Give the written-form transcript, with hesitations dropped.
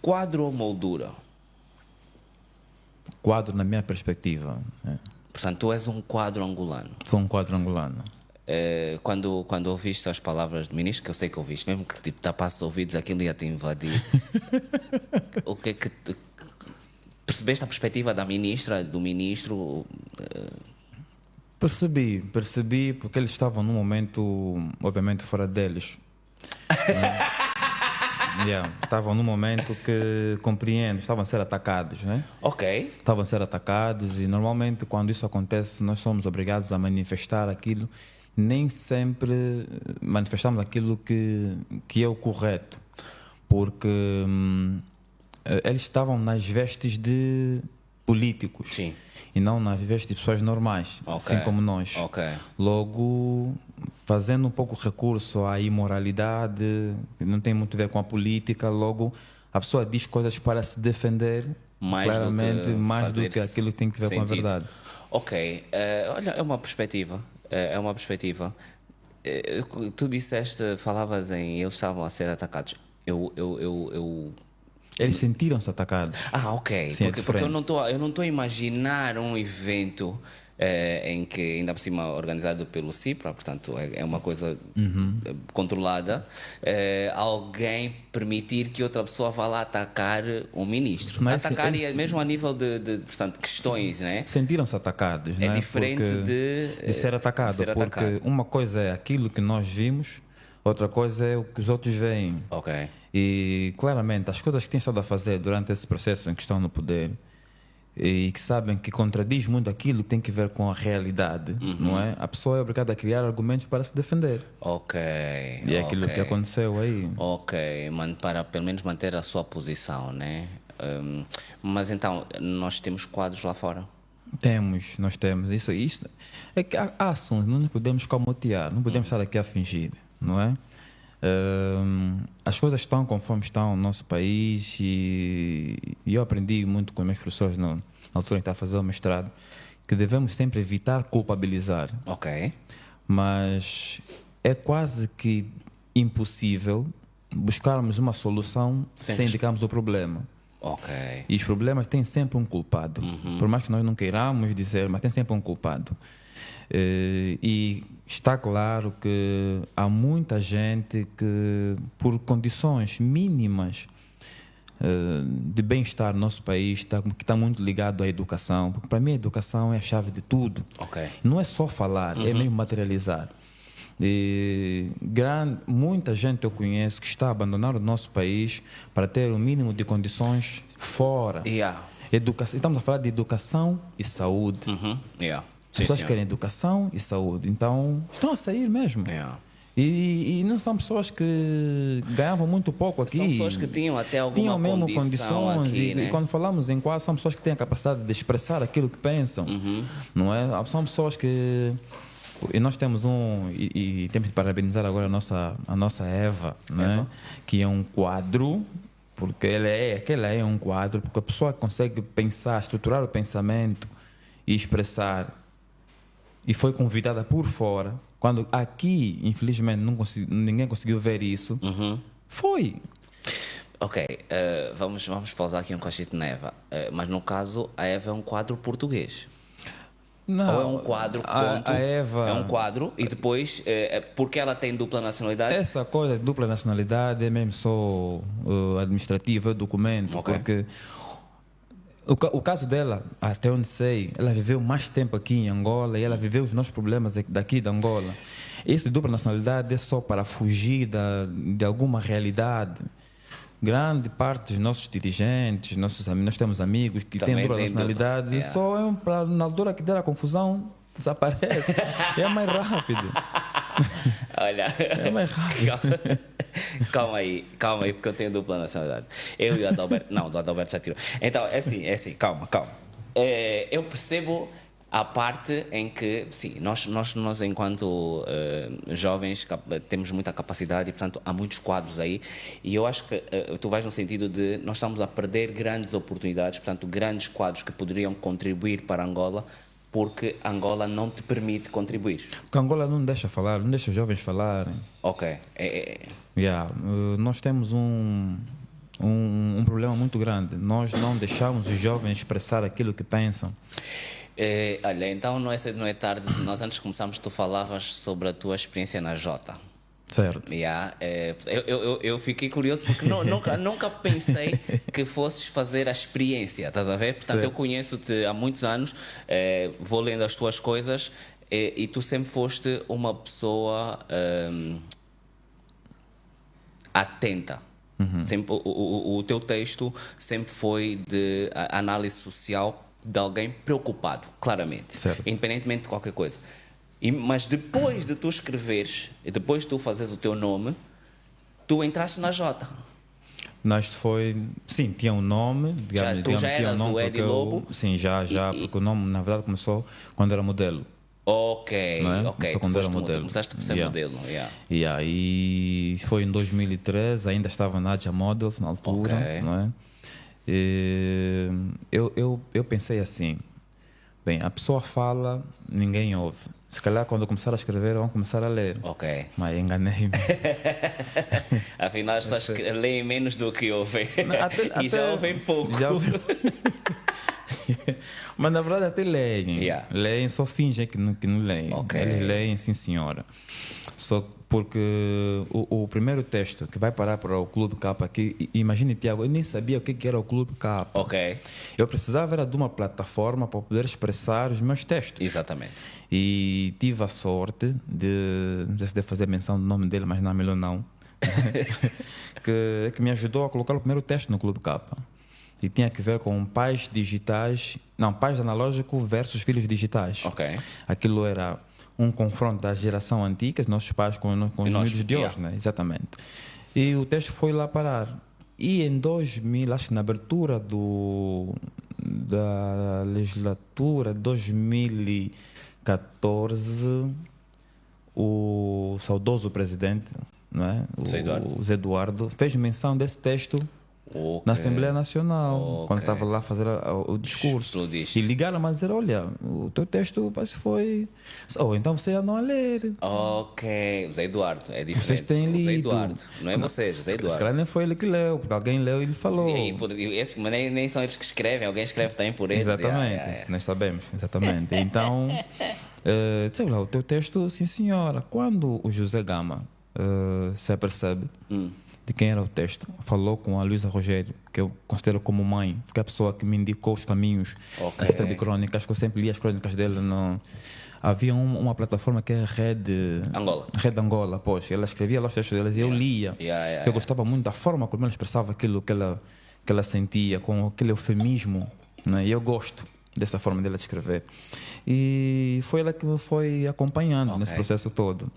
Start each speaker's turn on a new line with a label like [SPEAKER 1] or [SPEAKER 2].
[SPEAKER 1] Quadro ou moldura?
[SPEAKER 2] Quadro, na minha perspectiva.
[SPEAKER 1] Portanto, tu és um quadro angolano.
[SPEAKER 2] Sou um quadro angolano.
[SPEAKER 1] Quando ouviste as palavras do ministro, que eu sei que ouviste, mesmo que tipo, tapasse os ouvidos, aquilo ia te invadir. O que é que percebeste a perspectiva da ministra, do ministro?
[SPEAKER 2] Percebi porque eles estavam num momento, obviamente, fora deles. Estavam num momento que, compreendo, estavam a ser atacados, né?
[SPEAKER 1] Ok.
[SPEAKER 2] Estavam a ser atacados e normalmente quando isso acontece nós somos obrigados a manifestar aquilo, nem sempre manifestamos aquilo que é o correto, porque eles estavam nas vestes de políticos.
[SPEAKER 1] Sim.
[SPEAKER 2] E não nas vestes de pessoas normais, assim como nós. Logo, fazendo um pouco recurso à imoralidade, que não tem muito a ver com a política, logo a pessoa diz coisas para se defender claramente mais do que aquilo que tem que ver com a verdade.
[SPEAKER 1] Ok, olha, é uma perspectiva. Tu disseste, falavas em eles estavam a ser atacados.
[SPEAKER 2] Eles sentiram-se atacados.
[SPEAKER 1] Ok.
[SPEAKER 2] Sim,
[SPEAKER 1] porque eu não estou a imaginar um evento em que, ainda por cima, organizado pelo CIPRA, portanto, é uma coisa controlada, alguém permitir que outra pessoa vá lá atacar um ministro.
[SPEAKER 2] Mas
[SPEAKER 1] atacar mesmo a nível de portanto, questões, né?
[SPEAKER 2] Sentiram-se atacados,
[SPEAKER 1] É
[SPEAKER 2] né?
[SPEAKER 1] diferente
[SPEAKER 2] de ser atacado. Porque uma coisa é aquilo que nós vimos, outra coisa é o que os outros veem.
[SPEAKER 1] Ok.
[SPEAKER 2] E claramente as coisas que têm estado a fazer durante esse processo em que estão no poder e que sabem que contradiz muito aquilo que tem que ver com a realidade, não é? A pessoa é obrigada a criar argumentos para se defender.
[SPEAKER 1] Ok.
[SPEAKER 2] E é aquilo que aconteceu aí.
[SPEAKER 1] Ok, para pelo menos manter a sua posição, né? Mas então, nós temos quadros lá fora?
[SPEAKER 2] Nós temos. Isso é que há assuntos, não nos podemos calmotear, não podemos estar aqui a fingir, não é? As coisas estão conforme estão no nosso país e eu aprendi muito com meus professores na altura em que estava a fazer o mestrado que devemos sempre evitar culpabilizar.
[SPEAKER 1] Ok.
[SPEAKER 2] Mas é quase que impossível buscarmos uma solução sem indicarmos o problema.
[SPEAKER 1] Ok.
[SPEAKER 2] E os problemas têm sempre um culpado. Por mais que nós não queiramos dizer, mas tem sempre um culpado. E está claro que há muita gente que, por condições mínimas de bem-estar no nosso país, que está muito ligado à educação, porque para mim a educação é a chave de tudo.
[SPEAKER 1] Okay.
[SPEAKER 2] Não é só falar, é mesmo materializar. Muita gente eu conheço que está a abandonar o nosso país para ter o mínimo de condições fora. Estamos a falar de educação e saúde. As pessoas querem educação e saúde, então estão a sair mesmo. E não são pessoas que ganhavam muito pouco aqui.
[SPEAKER 1] São pessoas que tinham até alguma condições aqui, né?
[SPEAKER 2] E quando falamos em quadro, são pessoas que têm a capacidade de expressar aquilo que pensam. Não é? São pessoas que... E nós temos e temos de parabenizar agora a nossa Eva, né? Que é um quadro, porque ela é um quadro, porque a pessoa consegue pensar, estruturar o pensamento e expressar. E foi convidada por fora. Quando aqui, infelizmente, ninguém conseguiu ver isso. Foi.
[SPEAKER 1] Ok, vamos pausar aqui um cachito na Eva. Mas no caso, a Eva é um quadro português.
[SPEAKER 2] Não,
[SPEAKER 1] ou é um quadro, ponto?
[SPEAKER 2] A Eva...
[SPEAKER 1] É um quadro e depois, porque ela tem dupla nacionalidade?
[SPEAKER 2] Essa coisa de dupla nacionalidade é mesmo só administrativa, é documento. Porque... O caso dela, até onde sei, ela viveu mais tempo aqui em Angola e ela viveu os nossos problemas daqui de Angola. Isso de dupla nacionalidade é só para fugir de alguma realidade. Grande parte dos nossos dirigentes, nós temos amigos que têm dupla nacionalidade e só na altura que der a confusão, desaparece. É mais rápido.
[SPEAKER 1] Olha,
[SPEAKER 2] é mais rápido.
[SPEAKER 1] Calma aí, porque eu tenho dupla nacionalidade. Eu e o Adalberto. Não, do Adalberto já tirou. Então, é assim, calma. Eu percebo a parte em que, sim, nós enquanto jovens temos muita capacidade e, portanto, há muitos quadros aí. E eu acho que tu vais no sentido de nós estamos a perder grandes oportunidades, portanto, grandes quadros que poderiam contribuir para Angola, porque Angola não te permite contribuir.
[SPEAKER 2] Porque Angola não deixa falar, não deixa os jovens falarem.
[SPEAKER 1] Ok.
[SPEAKER 2] Nós temos um problema muito grande. Nós não deixamos os jovens expressar aquilo que pensam.
[SPEAKER 1] Olha, então não é tarde. Nós antes de começarmos, tu falavas sobre a tua experiência na Jota.
[SPEAKER 2] Certo.
[SPEAKER 1] Yeah, eu fiquei curioso porque nunca pensei que fosses fazer a experiência, estás a ver? Portanto,
[SPEAKER 2] Certo.
[SPEAKER 1] eu conheço-te há muitos anos, vou lendo as tuas coisas e tu sempre foste uma pessoa atenta. Sempre, o teu texto sempre foi de análise social de alguém preocupado, claramente,
[SPEAKER 2] Certo.
[SPEAKER 1] independentemente de qualquer coisa. Mas depois de tu escreveres e depois de tu fazeres o teu nome, tu entraste na Jota.
[SPEAKER 2] Nós foi, sim, tinha um nome, digamos,
[SPEAKER 1] Tu já
[SPEAKER 2] tinha um
[SPEAKER 1] eras
[SPEAKER 2] nome
[SPEAKER 1] o Eddie
[SPEAKER 2] porque
[SPEAKER 1] Lobo?
[SPEAKER 2] sim, já, porque o nome na verdade começou quando era modelo.
[SPEAKER 1] Ok,
[SPEAKER 2] Não é?
[SPEAKER 1] ok.
[SPEAKER 2] Começou
[SPEAKER 1] Tu
[SPEAKER 2] quando era
[SPEAKER 1] foste
[SPEAKER 2] modelo.
[SPEAKER 1] começaste por ser
[SPEAKER 2] Yeah.
[SPEAKER 1] modelo. Yeah.
[SPEAKER 2] E aí foi em 2013, ainda estava na Adja Models na altura,
[SPEAKER 1] Ok.
[SPEAKER 2] não é? E eu pensei assim, bem, a pessoa fala, ninguém ouve. Se calhar quando eu começar a escrever, vão começar a ler.
[SPEAKER 1] Ok.
[SPEAKER 2] Mas enganei-me.
[SPEAKER 1] Afinal, as pessoas leem menos do que ouvem.
[SPEAKER 2] Não,
[SPEAKER 1] E já ouvem pouco.
[SPEAKER 2] Já ouvem. Mas na verdade até leem.
[SPEAKER 1] Yeah.
[SPEAKER 2] Leem, só fingem que não leem.
[SPEAKER 1] Ok.
[SPEAKER 2] Eles leem, sim senhora. Só porque o primeiro texto que vai parar para o Clube K aqui, imagine, Tiago, eu nem sabia o que era o Clube K.
[SPEAKER 1] Ok.
[SPEAKER 2] Eu precisava era de uma plataforma para poder expressar os meus textos.
[SPEAKER 1] Exatamente.
[SPEAKER 2] E tive a sorte de, não sei se devo fazer menção do nome dele, mas não é melhor não, que me ajudou a colocar o primeiro texto no Clube K. E tinha que ver com pais digitais, não, pais analógicos versus filhos digitais.
[SPEAKER 1] Ok.
[SPEAKER 2] Aquilo era um confronto da geração antiga, os nossos pais com os miúdos de hoje, né? Exatamente. E o texto foi lá parar. E em 2000, acho que na abertura da legislatura 2014, o saudoso presidente, não é? O Zé Eduardo fez menção desse texto na Assembleia Nacional, quando estava lá a fazer o discurso. E ligaram-me a dizer, olha, o teu texto parece que foi... então você já não a ler.
[SPEAKER 1] Ok, o Zé Eduardo, é diferente.
[SPEAKER 2] Vocês têm lido.
[SPEAKER 1] O Zé Eduardo, não é vocês, o Zé Eduardo.
[SPEAKER 2] Se calhar nem foi ele que leu, porque alguém leu e ele falou.
[SPEAKER 1] Sim, mas nem são eles que escrevem, alguém escreve também por eles.
[SPEAKER 2] Exatamente, nós sabemos, exatamente. Então, sei lá, o teu texto, sim senhora, quando o José Gama se apercebe de quem era o texto, falou com a Luísa Rogério, que eu considero como mãe, que é a pessoa que me indicou os caminhos da escrita de crônicas, que eu sempre li as crônicas dele. Havia uma plataforma que é a Rede Angola, pois, ela escrevia lá os textos delas e eu lia. Eu gostava muito da forma como ela expressava aquilo que ela sentia, com aquele eufemismo, né? E eu gosto dessa forma dela de escrever. E foi ela que me foi acompanhando nesse processo todo.